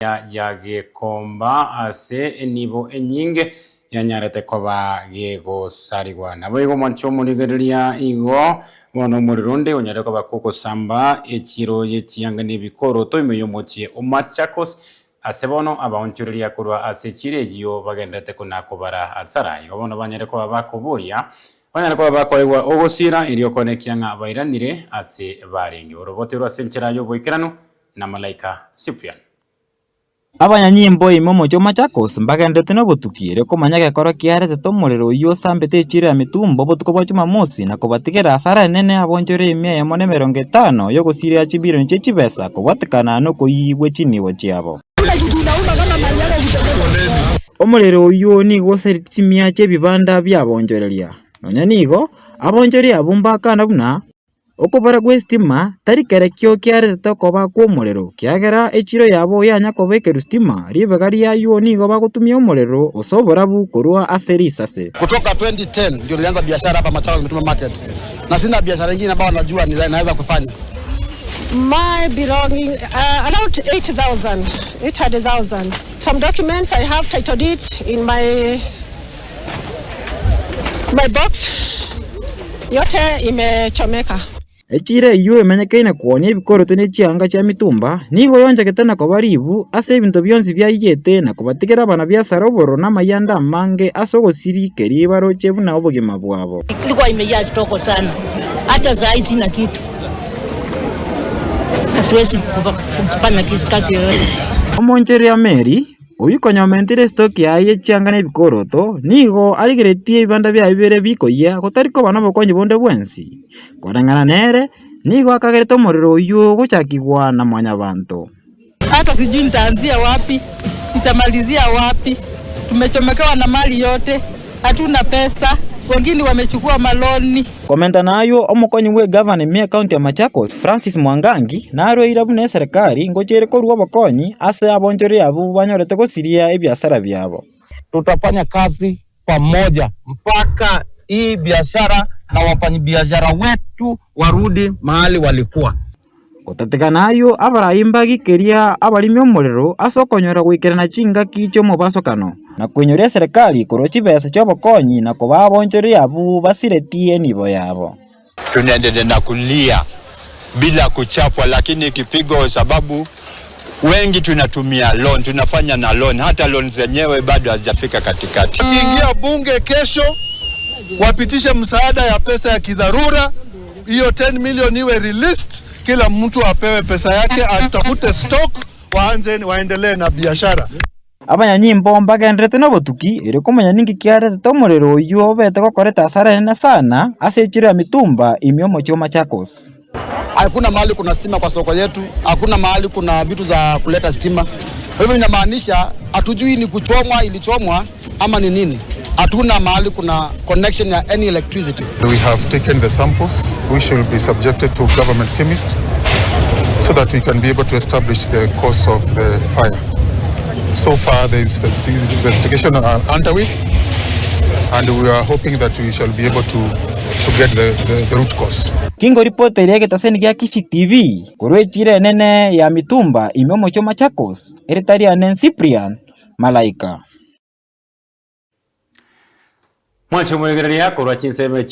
ya Gikomba ase nibo enyinge yanyarete koba gigusarigwa nabo igo mwancho murigereria igo bono murirundi onyare koba kugusamba ekiro yekianga n'ebikoro toime yomochie Machakos ase bono abaonchoreria kurwa ase chiregio bagendete kunakobara asara igo bono banyare koba bakuburia banyare koba bakoigwa ogosira irio konekianga bairanire ase barengi oroboterwa ase ncherayo boikerano na Malaika Cyprian. Abanyanyimbo imo mocho Machakos mbagendete no botukire komanya gekoro kiarete tomorero uyu osambete echire ya mitumbo botuko bwa Jumamosi na kubatigera asara nene abonjore imia ya mone 50 yo gosiria chibiro nche chibesa kubatikana no koyibwe chiniwo chiabo omorero uyu ni goseritimia chebibanda byabonjoreria nonya nigo abonjore abumba kana buna okobara gwestima tarikerekio kiarete koba kwa omorero kiagera echiro yabo yanya kobekeru stima ribega riayo nigo bagutumia omorero osobora bukorwa aserisase. Kutoka 2010 ndio nilianza biashara hapa Machakos Mituma Market. Na sina biashara nyingine ambayo najua naweza kufanya. My belonging around 800,000. Some documents I have title deeds in my box. Yote imechomeka. Echire iyo emenyekaine kuonia ebikoro tene chianga cha mitumba nigo yonjagete na kobaribu ase ebinto byonsi byayete na kubatigera abana biasara oboro na mayanda mange ase ogosirikeria baroche buna obogima bwabo. Ilikuwa imejaa stoko sana, hata saa hii sina kitu, siwezi kufanya kazi yoyote. Omoncheria Mary oyikonyomentire stock yaye chianga n'ebikoro to nigo aligeretie ibanda bya bibere bikoya gotariko bana bokonyi bonde bwensi korangana nere nigo akagereta omorero uyu gochakigwa na mwanyabantu. Hata sijui nitaanzia wapi, nitamalizia wapi? Tumechomekewa na mali yote, hatuna pesa, wengine wamechukua maloni. Komenta nayo omokonyi we governor mia county ya Machakos Francis Mwangangi naro irabu ne serikali ngochere korwa bokonyi ase abonjore abo banyorete gosiria ebiasara byabo. Tutafanya kazi pamoja mpaka hii biashara na wafanyabiashara wetu warudi mahali walikuwa. Gotateka nayo abarayimba gikeria abalimi omorero asokonyora gwikerana chinga kicho mobasokano na kwenyoria serikali korochi besa cho bokonyi na koba abonjore abo basiretie nibo yabo. Tunaendelea na kulia bila kuchapwa, lakini kipigo sababu wengi tunatumia loan, tunafanya na loan, hata loan zenyewe bado hazijafika katikati. Kiingia bunge kesho wapitishe msaada ya pesa ya kidharura, hiyo 10 million iwe released, kila mtu apewe pesa yake, atafute stock, waendelee na biashara. Abanyanyimbo mbagendete no botuki iri kumenya ningi kiarete tomorero uyu obete gokoreta asara nene sana ase echire ya mitumba imio mocho Machakos. Hakuna mahali kuna stima kwa soko yetu, hakuna mahali kuna vitu za kuleta stima. Hivyo inamaanisha hatujui ni kuchomwa, ilichomwa ama ni nini. Hatuna mahali kuna connection ya any electricity. We have taken the samples which will be subjected to government chemist so that we can be able to establish the cause of the fire. So far there is investigation underway and we are hoping that we shall be able to get the root cause. Kingo report ile getaseni ya Kisi TV kurwe chire nene ya mitumba imio mocho Machakos eritaria nen Cyprian Malaika. Mwancho mwegereria kurwa chinseme